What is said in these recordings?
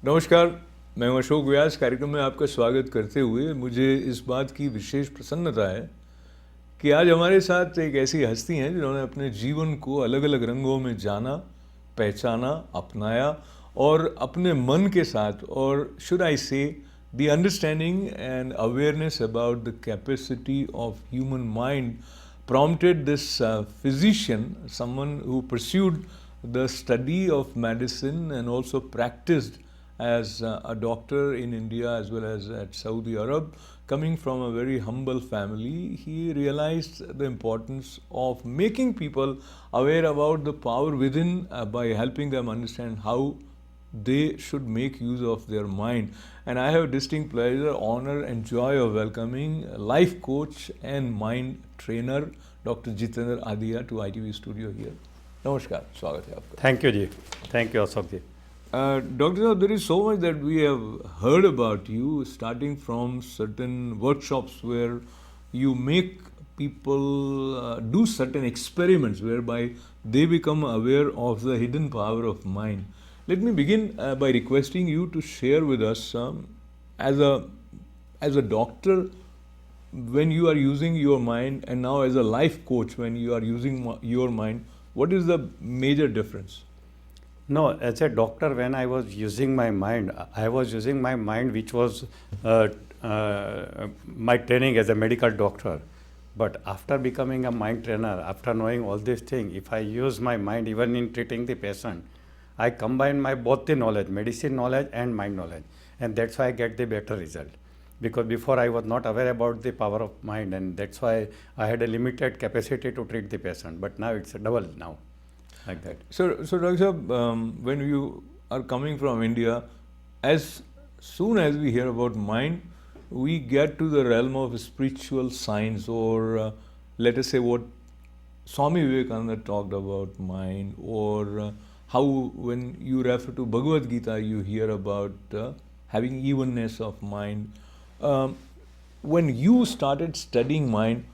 नमस्कार, मैं हूं अशोक व्यास। कार्यक्रम में आपका स्वागत करते हुए मुझे इस बात की विशेष प्रसन्नता है कि आज हमारे साथ एक ऐसी हस्ती हैं जिन्होंने अपने जीवन को अलग अलग रंगों में जाना, पहचाना, अपनाया और अपने मन के साथ, और शुड आई से the understanding and awareness about the capacity of human mind prompted this physician, someone who pursued the study of medicine and also practiced as a doctor in India as well as at Saudi Arab. Coming from a very humble family, he realized the importance of making people aware about the power within by helping them understand how they should make use of their mind. And I have distinct pleasure, honor and joy of welcoming life coach and mind trainer Dr. Jitendra Adhiya to ITV studio here. Namaskar, स्वागत है आपका. Thank you ji. Thank you Ashok ji. Dr. Saab, there is so much that we have heard about you, starting from certain workshops where you make people do certain experiments whereby they become aware of the hidden power of mind. Let me begin by requesting you to share with us, as a doctor, when you are using your mind, and now as a life coach, when you are using your mind, what is the major difference? No, as a doctor, when I was using my mind, I was using my mind, which was my training as a medical doctor. But after becoming a mind trainer, after knowing all these things, if I use my mind even in treating the patient, I combine my both the knowledge, medicine knowledge and mind knowledge, and that's why I get the better result. Because before I was not aware about the power of mind, and that's why I had a limited capacity to treat the patient. But now it's a double now, like that. So Dr. Saab, when you are coming from India, as soon as we hear about mind, we get to the realm of spiritual science, or let us say what Swami Vivekananda talked about mind, or how when you refer to Bhagavad Gita, you hear about having evenness of mind. When you started studying mind,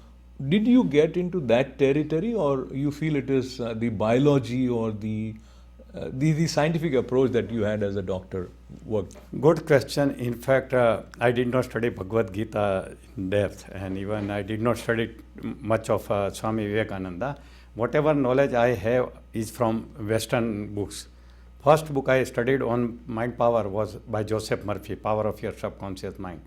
did you get into that territory, or you feel it is the biology or the scientific approach that you had as a doctor worked? Good question. In fact, I did not study Bhagavad Gita in depth, and even I did not study much of Swami Vivekananda. Whatever knowledge I have is from Western books. First book I studied on mind power was by Joseph Murphy, Power of Your Subconscious Mind.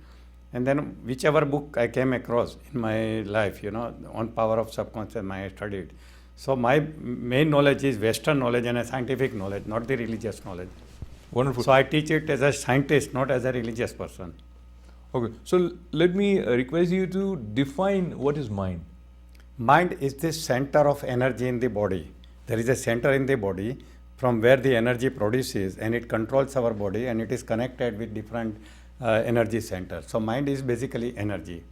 And then whichever book I came across in my life, on power of subconscious mind, I studied. So my main knowledge is Western knowledge and a scientific knowledge, not the religious knowledge. Wonderful. So I teach it as a scientist, not as a religious person. Okay. So let me request you to define what is mind. Mind is the center of energy in the body. There is a center in the body from where the energy produces, and it controls our body, and it is connected with different energy centers. So mind is basically energy,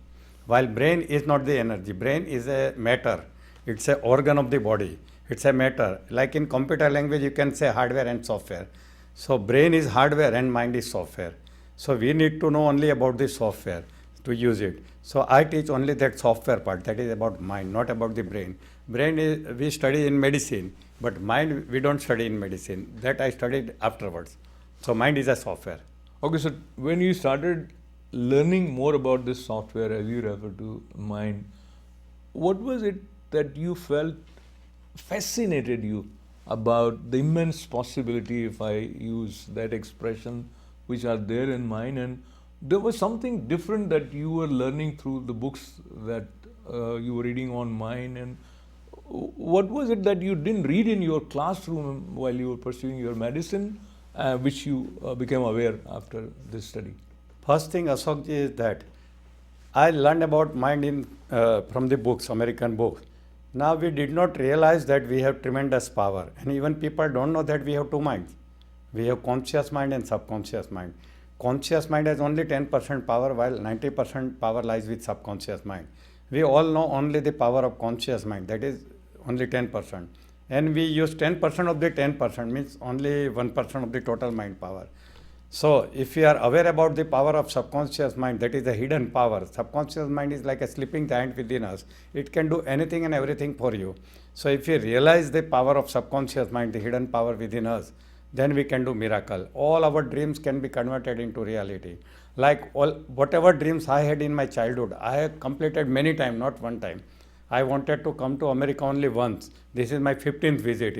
while brain is not the energy. Brain is a matter. It's an organ of the body. It's a matter. Like in computer language, you can say hardware and software. So brain is hardware and mind is software. So we need to know only about the software to use it. So I teach only that software part, that is about mind, not about the brain. Brain is, we study in medicine, but mind we don't study in medicine. That I studied afterwards. So mind is a software. Okay, so when you started learning more about this software, as you refer to mind, what was it that you felt fascinated you about the immense possibility, if I use that expression, which are there in mind? And there was something different that you were learning through the books that you were reading on mind. And what was it that you didn't read in your classroom while you were pursuing your medicine, which you became aware after this study? First thing, Ashok ji, is that I learned about mind from the books, American books. Now we did not realize that we have tremendous power, and even people don't know that we have two minds. We have conscious mind and subconscious mind. Conscious mind has only 10% power, while 90% power lies with subconscious mind. We all know only the power of conscious mind, that is only 10%. And we use 10% of the 10%, means only 1% of the total mind power. So if you are aware about the power of subconscious mind, that is a hidden power. Subconscious mind is like a sleeping giant within us. It can do anything and everything for you. So if you realize the power of subconscious mind, the hidden power within us, then we can do miracle. All our dreams can be converted into reality. Like whatever dreams I had in my childhood, I have completed many times, not one time. I wanted to come to America only once. This is my 15th visit,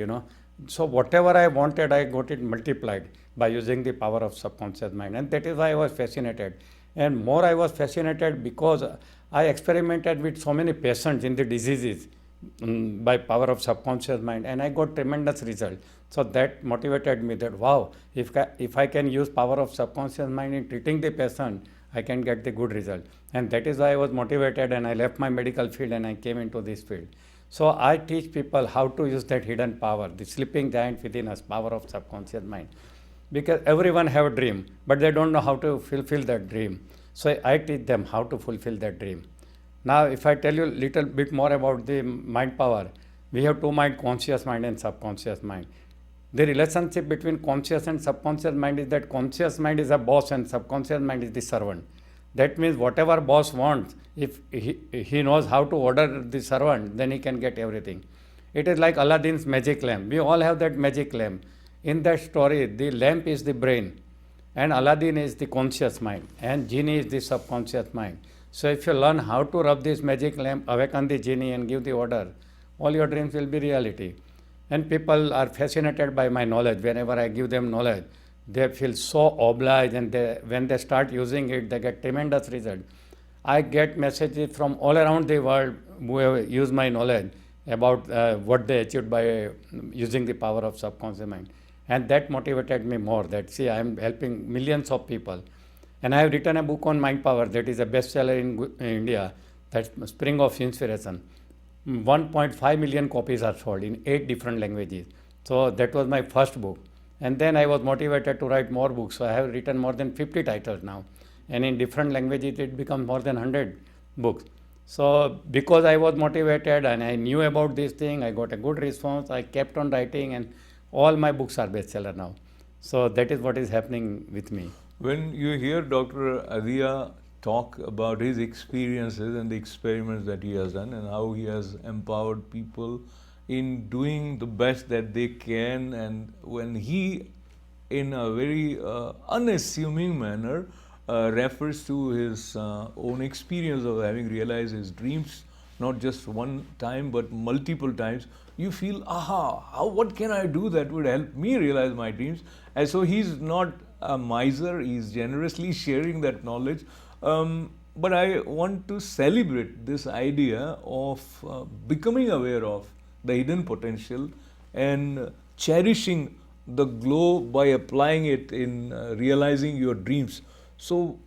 So whatever I wanted, I got it multiplied by using the power of subconscious mind. And that is why I was fascinated. And more I was fascinated because I experimented with so many patients in the diseases by power of subconscious mind, and I got tremendous result. So that motivated me that wow, if I can use power of subconscious mind in treating the patient, I can get the good result. And that is why I was motivated, and I left my medical field and I came into this field. So I teach people how to use that hidden power, the sleeping giant within us, power of subconscious mind. Because everyone have a dream, but they don't know how to fulfill that dream. So I teach them how to fulfill that dream. Now, if I tell you a little bit more about the mind power, we have two mind, conscious mind and subconscious mind. The relationship between conscious and subconscious mind is that conscious mind is a boss and subconscious mind is the servant. That means whatever boss wants, if he knows how to order the servant, then he can get everything. It is like Aladdin's magic lamp. We all have that magic lamp. In that story, the lamp is the brain, and Aladdin is the conscious mind, and genie is the subconscious mind. So if you learn how to rub this magic lamp, awaken the genie and give the order, all your dreams will be reality. And people are fascinated by my knowledge. Whenever I give them knowledge, they feel so obliged, and when they start using it, they get tremendous result. I get messages from all around the world who have used my knowledge about what they achieved by using the power of subconscious mind. And that motivated me more, that see, I am helping millions of people. And I have written a book on mind power that is a bestseller in India, that's Spring of Inspiration. 1.5 million copies are sold in 8 different languages. So that was my first book. And then I was motivated to write more books. So I have written more than 50 titles now. And in different languages, it becomes more than 100 books. So because I was motivated and I knew about this thing, I got a good response. I kept on writing, and all my books are bestseller now. So that is what is happening with me. When you hear Dr. Adia talk about his experiences and the experiments that he has done and how he has empowered people in doing the best that they can, and when he, in a very unassuming manner, refers to his own experience of having realized his dreams, not just one time but multiple times, you feel, aha, what can I do that would help me realize my dreams? And so he's not a miser, he's generously sharing that knowledge. But I want to celebrate this idea of becoming aware of the hidden potential and cherishing the glow by applying it in realizing your dreams. So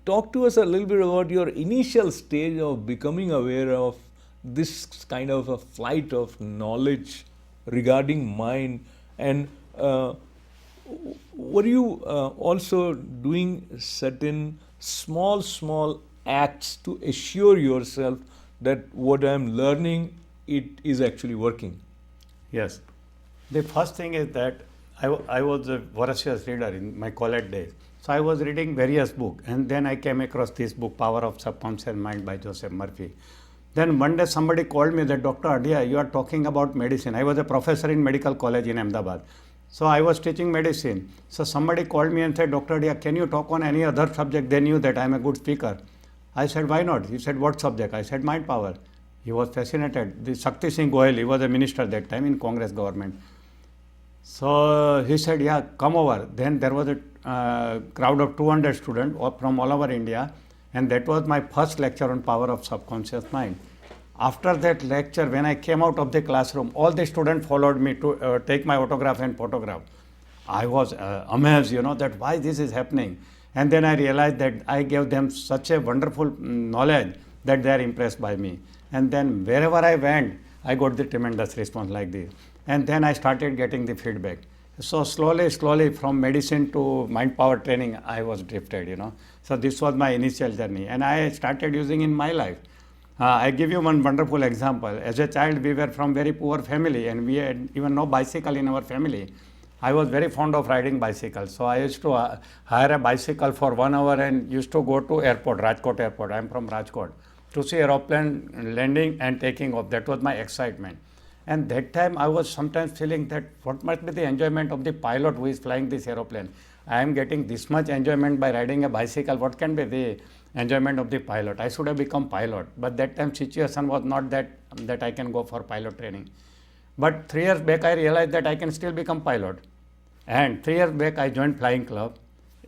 talk to us a little bit about your initial stage of becoming aware of this kind of a flight of knowledge regarding mind, and were you also doing certain small acts to assure yourself that what I'm learning, it is actually working? Yes. The first thing is that I was a voracious reader in my college days. So I was reading various books, and then I came across this book, Power of Subconscious Mind by Joseph Murphy. Then one day somebody called me that, Dr. Adia, you are talking about medicine. I was a professor in medical college in Ahmedabad. So I was teaching medicine. So somebody called me and said, Dr. Adia, can you talk on any other subject? They knew that I am a good speaker. I said, why not? He said, what subject? I said, mind power. He was fascinated. The Shakti Singh Goyal, he was a minister that time in Congress government. So he said, yeah, come over. Then there was a crowd of 200 students from all over India. And that was my first lecture on power of subconscious mind. After that lecture, when I came out of the classroom, all the students followed me to take my autograph and photograph. I was amazed, that why this is happening. And then I realized that I gave them such a wonderful knowledge that they are impressed by me. And then wherever I went, I got the tremendous response like this. And then I started getting the feedback. So slowly from medicine to mind power training, I was drifted, So this was my initial journey. And I started using in my life. I give you one wonderful example. As a child, we were from very poor family, and we had even no bicycle in our family. I was very fond of riding bicycles. So I used to hire a bicycle for 1 hour and used to go to airport, Rajkot airport. I am from Rajkot, to see aeroplane landing and taking off. That was my excitement. And that time I was sometimes feeling that what must be the enjoyment of the pilot who is flying this aeroplane. I am getting this much enjoyment by riding a bicycle. What can be the enjoyment of the pilot? I should have become pilot. But that time situation was not that I can go for pilot training. But 3 years back I realized that I can still become pilot. And 3 years back I joined flying club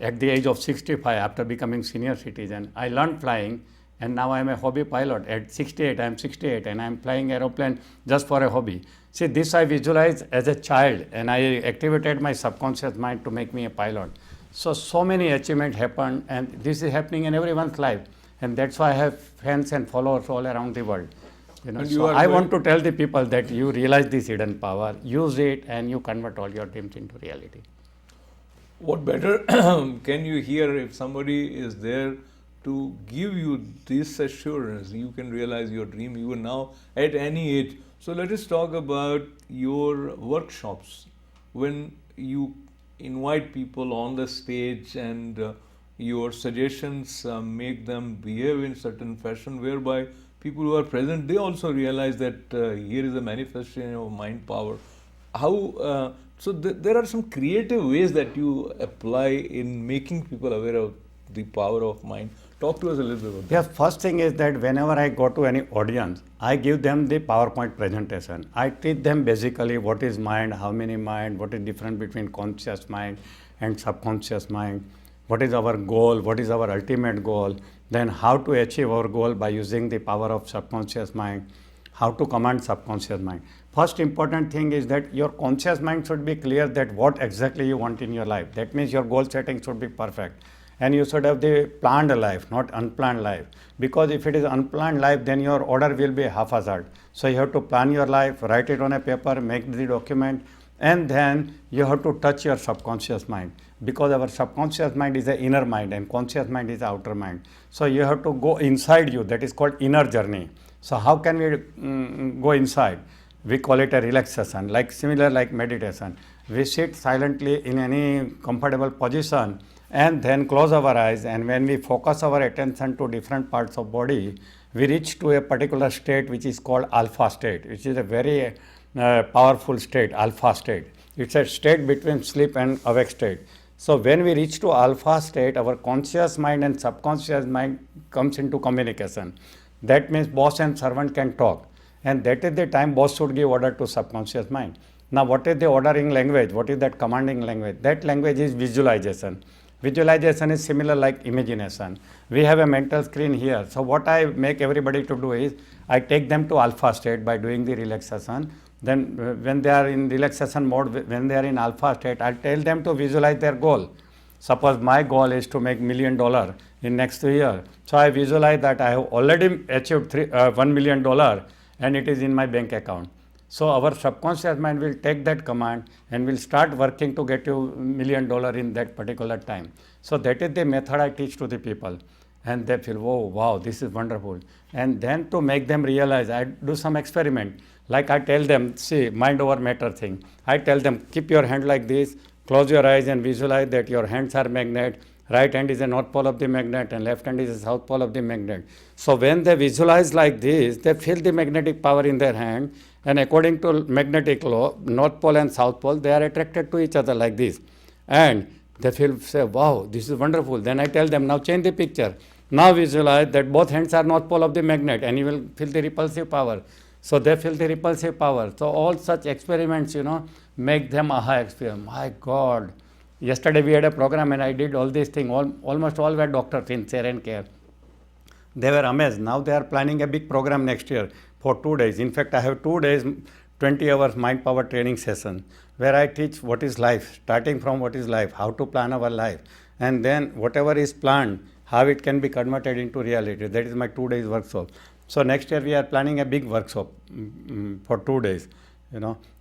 at the age of 65 after becoming senior citizen. I learned flying and now I am a hobby pilot. At 68, I am 68 and I am flying aeroplane just for a hobby. See, this I visualized as a child and I activated my subconscious mind to make me a pilot. So many achievements happened and this is happening in everyone's life. And that's why I have fans and followers all around the world. And you So are I very- want to tell the people that you realize this hidden power, use it and you convert all your dreams into reality. What better can you hear if somebody is there to give you this assurance you can realize your dream even now at any age? So let us talk about your workshops when you invite people on the stage and your suggestions make them behave in certain fashion whereby people who are present they also realize that here is a manifestation of mind power. How so there are some creative ways that you apply in making people aware of the power of mind. Talk to us a little bit about that. Yeah, first thing is that whenever I go to any audience, I give them the PowerPoint presentation. I teach them basically what is mind, how many mind, what is difference between conscious mind and subconscious mind, what is our goal, what is our ultimate goal, then how to achieve our goal by using the power of subconscious mind, how to command subconscious mind. First important thing is that your conscious mind should be clear that what exactly you want in your life. That means your goal setting should be perfect. And you should have the planned life, not unplanned life. Because if it is unplanned life, then your order will be haphazard. So you have to plan your life, write it on a paper, make the document, and then you have to touch your subconscious mind. Because our subconscious mind is the inner mind and conscious mind is the outer mind. So you have to go inside you, that is called inner journey. So how can we go inside? We call it a relaxation, similar like meditation. We sit silently in any comfortable position and then close our eyes, and when we focus our attention to different parts of body, we reach to a particular state which is called alpha state, which is a very powerful state, alpha state. It's a state between sleep and awake state. So when we reach to alpha state, our conscious mind and subconscious mind comes into communication. That means boss and servant can talk. And that is the time boss should give order to subconscious mind. Now what is the ordering language? What is that commanding language? That language is visualization. Visualization is similar like imagination. We have a mental screen here. So what I make everybody to do is, I take them to alpha state by doing the relaxation. Then when they are in relaxation mode, when they are in alpha state, I tell them to visualize their goal. Suppose my goal is to make $1 million in next 3 years. So I visualize that I have already achieved $1 million and it is in my bank account. So our subconscious mind will take that command and will start working to get you $1 million in that particular time. So that is the method I teach to the people. And they feel, oh, wow, this is wonderful. And then to make them realize, I do some experiment. Like I tell them, see, mind over matter thing. I tell them, keep your hand like this, close your eyes and visualize that your hands are magnet. Right hand is the north pole of the magnet and left hand is the south pole of the magnet. So when they visualize like this, they feel the magnetic power in their hand, and according to magnetic law, north pole and south pole, they are attracted to each other like this. And they feel, say, wow, this is wonderful. Then I tell them, now change the picture. Now visualize that both hands are north pole of the magnet and you will feel the repulsive power. So they feel the repulsive power. So all such experiments, make them aha experience. My God. Yesterday we had a program and I did all these things. Almost all were doctors in care and care. They were amazed. Now they are planning a big program next year for 2 days. In fact, I have 2 days, 20 hours mind power training session where I teach what is life, starting from what is life, how to plan our life. And then whatever is planned, how it can be converted into reality. That is my 2 days workshop. So next year we are planning a big workshop for 2 days,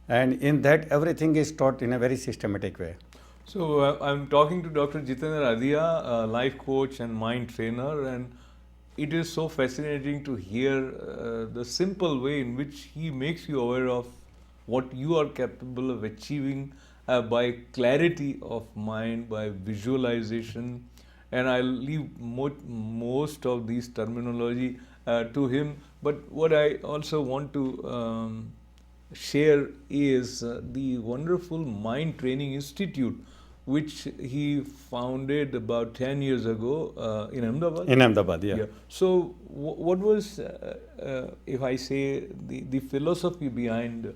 and in that everything is taught in a very systematic way. So I'm talking to Dr. Jitendra Adia, a life coach and mind trainer, and it is so fascinating to hear the simple way in which he makes you aware of what you are capable of achieving by clarity of mind, by visualization, and I'll leave most of these terminology to him. But what I also want to share is the wonderful Mind Training Institute, which he founded about 10 years ago in Ahmedabad. In Ahmedabad, yeah. So, what was, if I say, the philosophy behind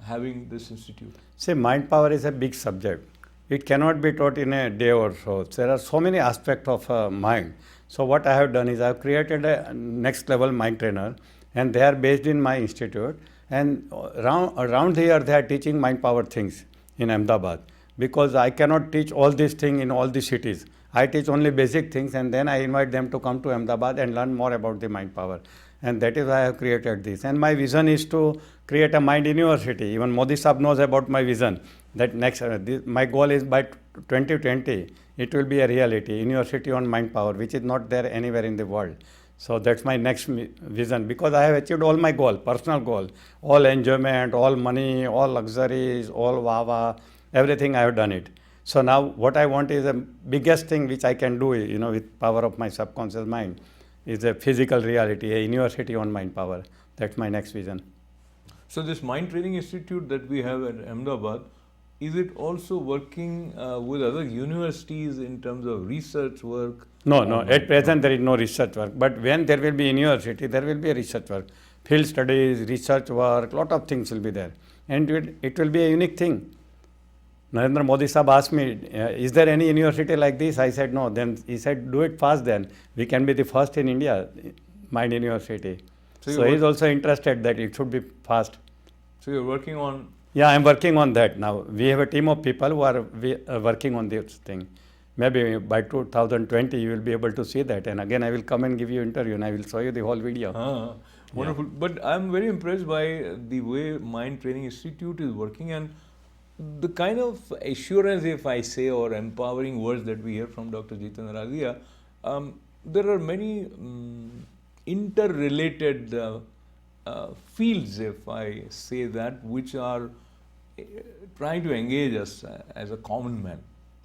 having this institute? See, mind power is a big subject. It cannot be taught in a day or so. There are so many aspects of mind. So what I have done is I have created a next level mind trainer, and they are based in my institute. And around here they are teaching mind power things in Ahmedabad, because I cannot teach all these things in all the cities. I teach only basic things, and then I invite them to come to Ahmedabad and learn more about the mind power. And that is why I have created this. And my vision is to create a mind university. Even Modi Sahab knows about my vision. That my goal is by 2020, it will be a reality, university on mind power, which is not there anywhere in the world. So that's my next vision, because I have achieved all my goal, personal goal, all enjoyment, all money, all luxuries, all wawa, everything I have done it. So now what I want is the biggest thing which I can do, with power of my subconscious mind, is a physical reality, a university on mind power. That's my next vision. So this Mind Training Institute that we have at Ahmedabad, is it also working with other universities in terms of research work? No. At present there is no research work. But when there will be university, there will be a research work. Field studies, research work, lot of things will be there. And it will be a unique thing. Narendra Modi Sahab asked me, is there any university like this? I said no. Then he said, do it fast then. We can be the first in India, Mind University. So he is also interested that it should be fast. So you're working on... Yeah, I'm working on that now. We have a team of people who are working on this thing. Maybe by 2020 you will be able to see that. And again I will come and give you interview and I will show you the whole video. Wonderful. Yeah. But I'm very impressed by the way Mind Training Institute is working, and the kind of assurance, if I say, or empowering words that we hear from Dr. Jitendra Radia. There are many interrelated fields, if I say that, which are trying to engage us as a common man.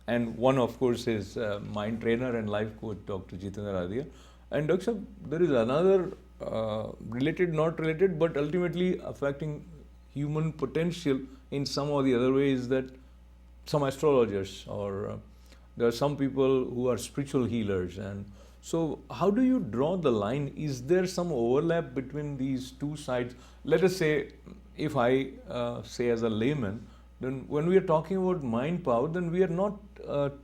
And one, of course, is mind trainer and life coach, Dr. Jitendra Radia. And Dr. Sahab, there is another related, not related, but ultimately affecting human potential in some or the other ways, that some astrologers, or there are some people who are spiritual healers. And so how do you draw the line? Is there some overlap between these two sides? Let us say, if I say as a layman, then when we are talking about mind power, then we are not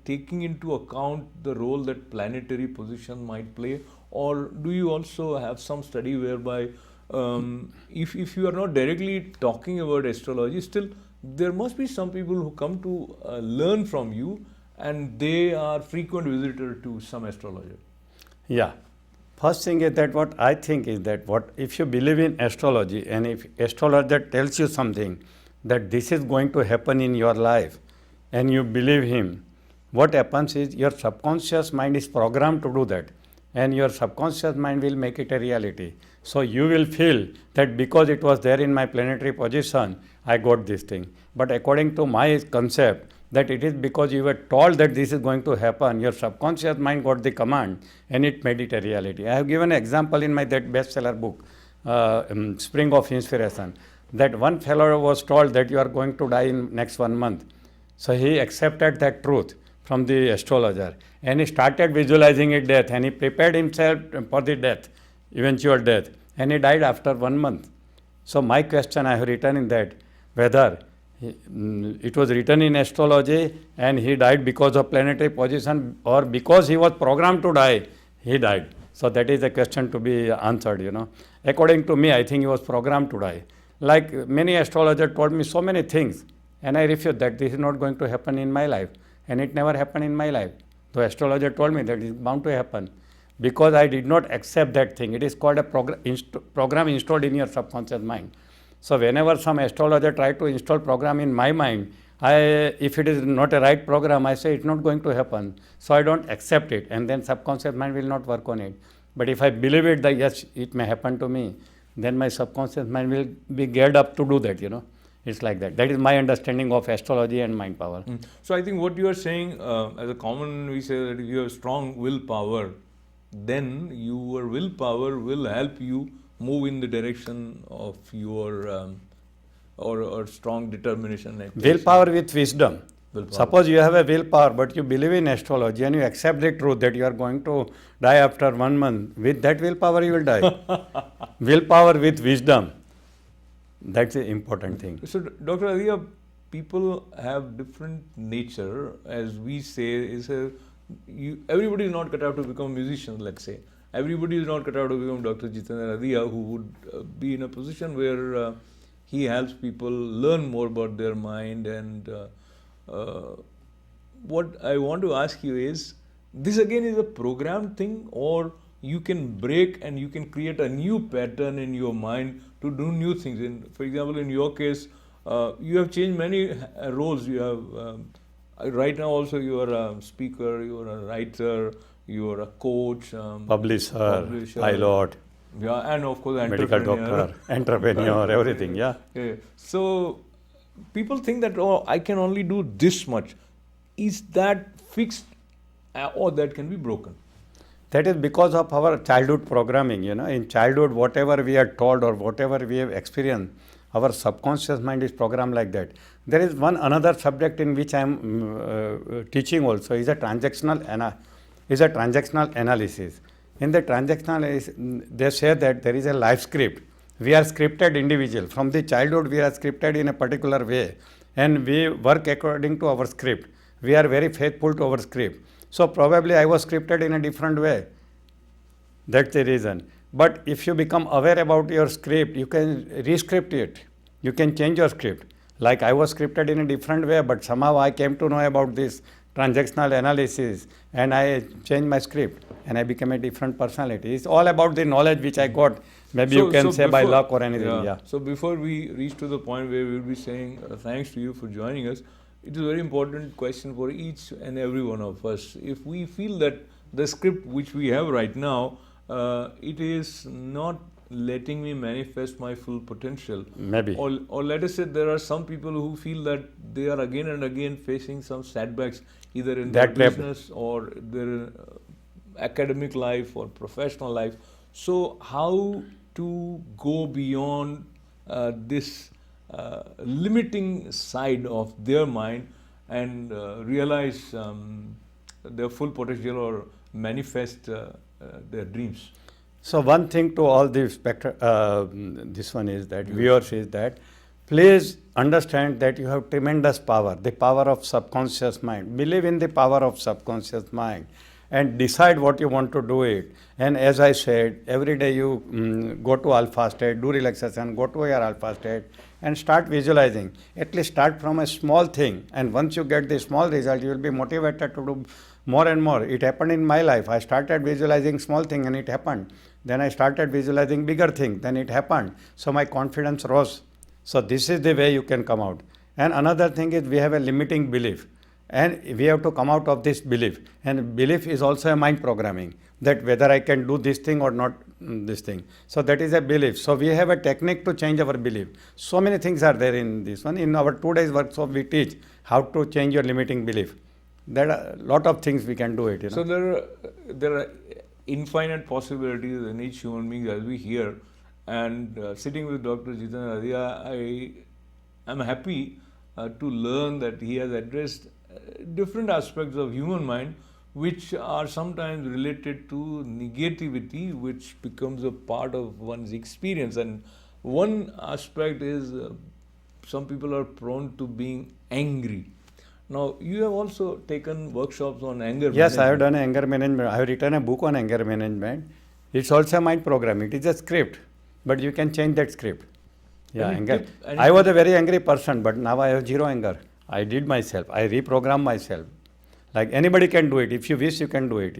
taking into account the role that planetary position might play. Or do you also have some study whereby if you are not directly talking about astrology, still there must be some people who come to learn from you, and they are frequent visitor to some astrologer? Yeah. First thing is that what I think is that if you believe in astrology, and if astrologer tells you something that this is going to happen in your life, and you believe him, what happens is your subconscious mind is programmed to do that, and your subconscious mind will make it a reality. So you will feel that because it was there in my planetary position, I got this thing. But according to my concept, that it is because you were told that this is going to happen, your subconscious mind got the command and it made it a reality. I have given an example in my that bestseller book, Spring of Inspiration, that one fellow was told that you are going to die in next 1 month. So he accepted that truth from the astrologer, and he started visualizing his death, and he prepared himself for the death, eventual death, and he died after 1 month. So my question I have written in that, whether it was written in astrology and he died because of planetary position, or because he was programmed to die, he died. So that is a question to be answered, According to me, I think he was programmed to die. Like many astrologers told me so many things, and I refused that this is not going to happen in my life, and it never happened in my life. The astrologer told me that it is bound to happen, because I did not accept that thing. It is called a program installed in your subconscious mind. So whenever some astrologer try to install program in my mind, if it is not a right program, I say it's not going to happen. So I don't accept it, and then subconscious mind will not work on it. But if I believe it that yes, it may happen to me, then my subconscious mind will be geared up to do that, It's like that. That is my understanding of astrology and mind power. So I think what you are saying, as a common, we say that if you have strong willpower, then your willpower will help you move in the direction of your or strong determination. Like Willpower with wisdom. Willpower. Suppose you have a willpower, but you believe in astrology and you accept the truth that you are going to die after 1 month. With that willpower, you will die. Willpower with wisdom. That's the important thing. So, Dr. Adhiya, people have different nature, as we say. Everybody is not cut out to become musicians, let's say. Everybody is not cut out to become Dr. Jitendra Adhiya, who would be in a position where he helps people learn more about their mind. And what I want to ask you is, this again is a programmed thing, or you can break and you can create a new pattern in your mind to do new things. For example, in your case, you have changed many roles. You have right now also you are a speaker, you are a writer, you are a coach, Publisher, pilot, yeah, and of course medical doctor, entrepreneur, everything, yeah. So people think that, oh, I can only do this much. Is that fixed or that can be broken? That is because of our childhood programming, In childhood, whatever we are told or whatever we have experienced, our subconscious mind is programmed like that. There is another subject in which I am teaching also, is a transactional analysis. In the transactional analysis, they say that there is a life script. We are scripted individual. From the childhood, we are scripted in a particular way, and we work according to our script. We are very faithful to our script. So probably I was scripted in a different way. That's the reason. But if you become aware about your script, you can re-script it. You can change your script. Like I was scripted in a different way, but somehow I came to know about this transactional analysis and I changed my script and I became a different personality. It's all about the knowledge which I got. Maybe you can say by luck or anything. Yeah. So before we reach to the point where we will be saying thanks to you for joining us, it is a very important question for each and every one of us. If we feel that the script which we have right now, it is not letting me manifest my full potential. Maybe. Or let us say there are some people who feel that they are again and again facing some setbacks, either in their business or their academic life or professional life. So how to go beyond this limiting side of their mind and realize their full potential or manifest their dreams? So one thing to all the this one is that viewers is that please understand that you have tremendous power, the power of subconscious mind. Believe in the power of subconscious mind and decide what you want to do it. And as I said, every day you go to alpha state, do relaxation, go to your alpha state and start visualizing. At least start from a small thing, and once you get the small result, you will be motivated to do more and more. It happened in my life. I started visualizing small thing and it happened. Then I started visualizing bigger thing, then it happened. So my confidence rose. So this is the way you can come out. And another thing is we have a limiting belief. And we have to come out of this belief. And belief is also a mind programming, that whether I can do this thing or not this thing. So that is a belief. So we have a technique to change our belief. So many things are there in this one. In our 2 days workshop, we teach how to change your limiting belief. There are a lot of things we can do it. So there are infinite possibilities in each human being as we hear. And sitting with Dr. Jitendra Adhiya, I am happy to learn that he has addressed different aspects of human mind which are sometimes related to negativity, which becomes a part of one's experience. And one aspect is some people are prone to being angry. Now, you have also taken workshops on anger management. Yes, I have done anger management. I have written a book on anger management. It's also a mind program. It is a script, but you can change that script. Yeah, anger. I was a very angry person, but now I have zero anger. I did myself. I reprogrammed myself. Like anybody can do it. If you wish, you can do it,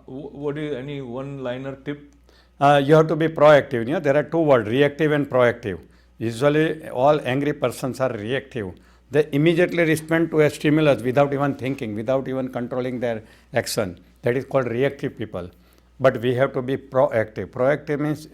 What is any one-liner tip? You have to be proactive. There are two words, reactive and proactive. Usually, all angry persons are reactive. They immediately respond to a stimulus without even thinking, without even controlling their action. That is called reactive people. But we have to be proactive. Proactive means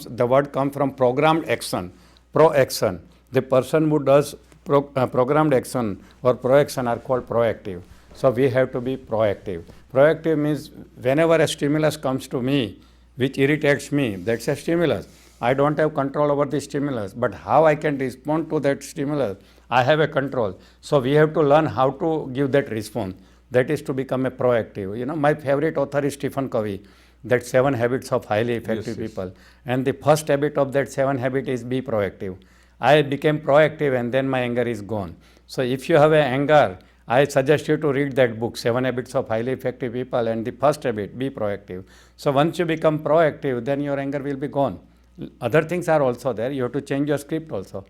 the word comes from programmed action, pro-action. The person who does programmed action or pro-action are called proactive. So we have to be proactive. Proactive means whenever a stimulus comes to me, which irritates me, that's a stimulus. I don't have control over the stimulus, but how I can respond to that stimulus, I have a control. So we have to learn how to give that response. That is to become a proactive. You know, my favorite author is Stephen Covey, that 7 habits of highly effective Yes. people. And the first habit of that 7 habit is be proactive. I became proactive and then my anger is gone. So if you have a anger, I suggest you to read that book, 7 Habits of Highly Effective People, and the first habit, be proactive. So once you become proactive, then your anger will be gone. Other things are also there. You have to change your script also.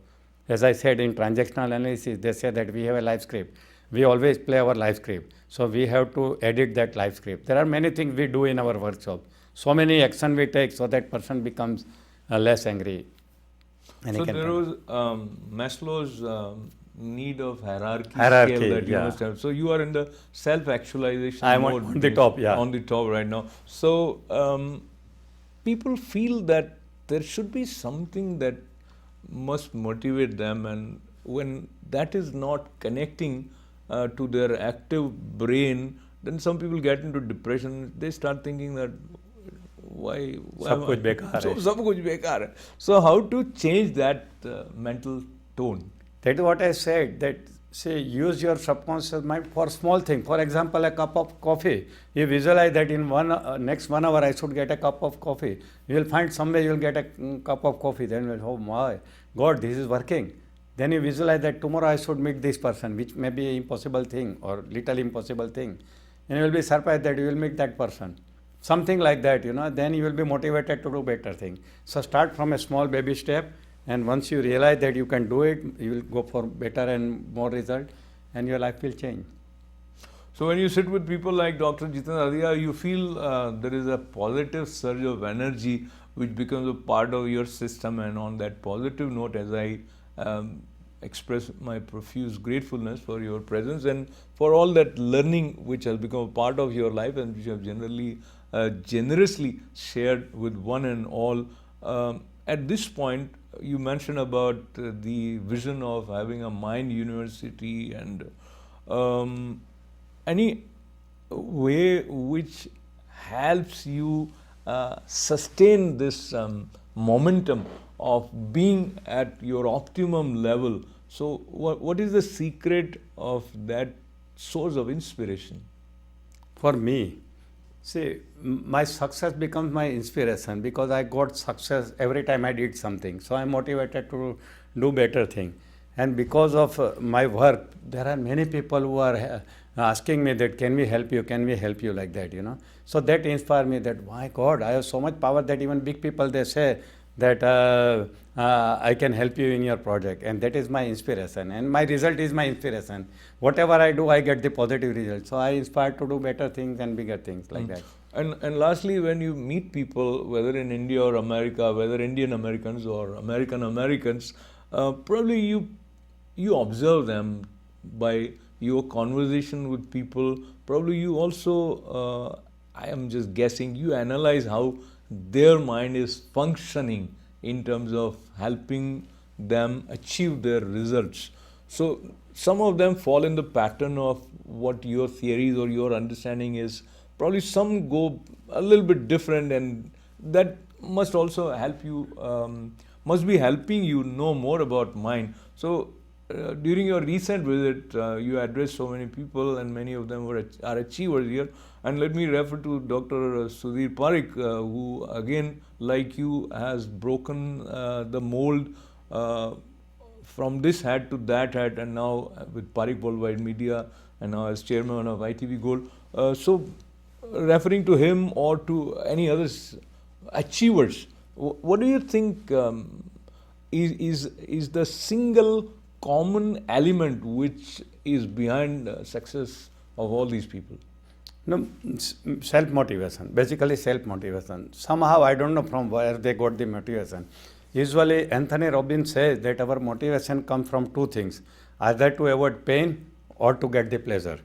As I said in transactional analysis, they say that we have a life script. We always play our life script. So we have to edit that life script. There are many things we do in our workshop. So many action we take so that person becomes less angry. And he So can there come. was Maslow's need of hierarchy Hierarchy, scale that you yeah. must have. So you are in the self-actualization I'm mode. on the top, yeah. On the top right now. So people feel that there should be something that must motivate them, and when that is not connecting to their active brain, then some people get into depression. They start thinking that why सब कुछ बेकार है. सब कुछ बेकार है. So how to change that mental tone? That is what I said, that say use your subconscious mind for small thing. For example, a cup of coffee. You visualize that in next 1 hour I should get a cup of coffee. You will find somewhere you will get a cup of coffee. Then you will, oh my God, this is working. Then you visualize that tomorrow I should meet this person, which may be an impossible thing or little impossible thing. And you will be surprised that you will meet that person. Something like that, you know, then you will be motivated to do better thing. So start from a small baby step, and once you realize that you can do it, you will go for better and more result, and your life will change. So when you sit with people like Dr. Jitendra Adhia, you feel there is a positive surge of energy which becomes a part of your system, and on that positive note, as I express my profuse gratefulness for your presence and for all that learning which has become a part of your life and which you have generously shared with one and all. At this point, you mentioned about the vision of having a mind university, and any way which helps you sustain this momentum of being at your optimum level. So what is the secret of that source of inspiration? For me, see, my success becomes my inspiration because I got success every time I did something. So I'm motivated to do better thing. And because of my work, there are many people who are asking me that, can we help you like that, you know. So that inspired me that, my God, I have so much power that even big people, they say that I can help you in your project, and that is my inspiration, and my result is my inspiration. Whatever I do, I get the positive result. So I inspired to do better things and bigger things like that. And lastly, when you meet people, whether in India or America, whether Indian Americans or American Americans, probably you observe them by your conversation with people. Probably you also, I am just guessing, you analyze how their mind is functioning in terms of helping them achieve their results. So some of them fall in the pattern of what your theories or your understanding is. Probably some go a little bit different, and that must also help you, must be helping you know more about mind. So during your recent visit, you addressed so many people, and many of them are achievers here. And let me refer to Dr. Sudhir Parikh, who again, like you, has broken the mold from this hat to that hat, and now with Parikh Worldwide Media, and now as chairman of ITV Gold. So referring to him or to any other achievers, what do you think is the single common element which is behind success of all these people? No, self-motivation, basically self-motivation. Somehow, I don't know from where they got the motivation. Usually, Anthony Robbins says that our motivation comes from two things, either to avoid pain or to get the pleasure.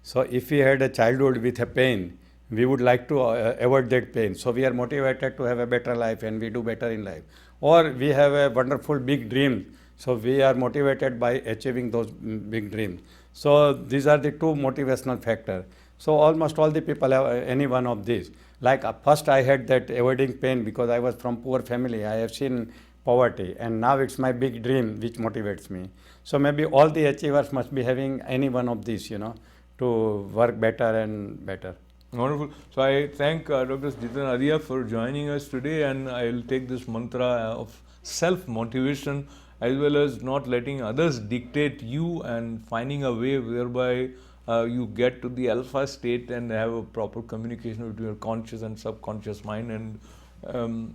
So, if we had a childhood with a pain, we would like to avoid that pain. So, we are motivated to have a better life and we do better in life. Or we have a wonderful big dream. So, we are motivated by achieving those big dreams. So, these are the two motivational factors. So almost all the people have any one of these. Like first I had that avoiding pain because I was from poor family. I have seen poverty, and now it's my big dream which motivates me. So maybe all the achievers must be having any one of these, to work better and better. Wonderful. So I thank Dr. Jiten Adia for joining us today, and I'll take this mantra of self-motivation as well as not letting others dictate you and finding a way whereby you get to the alpha state and have a proper communication between your conscious and subconscious mind, and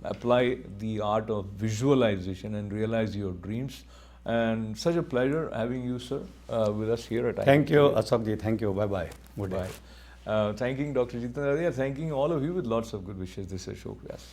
apply the art of visualization and realize your dreams. And such a pleasure having you, sir, with us here at Thank you, Ashokji. Thank you. Bye-bye. Good day. Bye. Thanking Dr. Jiten Adia, thanking all of you with lots of good wishes. This is Ashok Vyas.